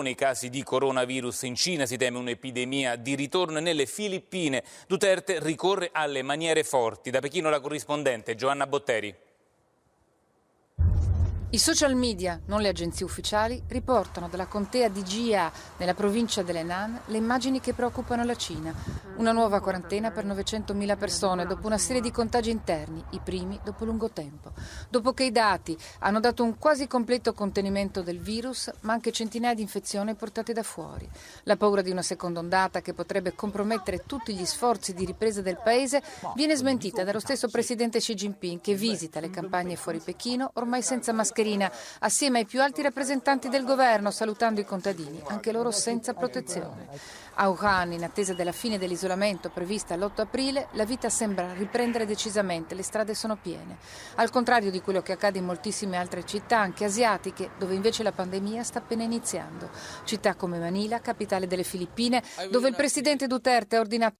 I casi di coronavirus in Cina, si teme un'epidemia di ritorno nelle Filippine. Duterte ricorre alle maniere forti. Da Pechino la corrispondente Giovanna Botteri. I social media, non le agenzie ufficiali, riportano dalla contea di Jia, nella provincia dell'Henan, le immagini che preoccupano la Cina. Una nuova quarantena per 900.000 persone dopo una serie di contagi interni, i primi dopo lungo tempo. Dopo che i dati hanno dato un quasi completo contenimento del virus, ma anche centinaia di infezioni portate da fuori. La paura di una seconda ondata che potrebbe compromettere tutti gli sforzi di ripresa del paese viene smentita dallo stesso presidente Xi Jinping, che visita le campagne fuori Pechino ormai senza mascherina, assieme ai più alti rappresentanti del governo, salutando i contadini, anche loro senza protezione. A Wuhan, in attesa della fine dell'isolamento prevista l'8 aprile, la vita sembra riprendere decisamente, le strade sono piene. Al contrario di quello che accade in moltissime altre città, anche asiatiche, dove invece la pandemia sta appena iniziando. Città come Manila, capitale delle Filippine, dove il presidente Duterte ha ordinato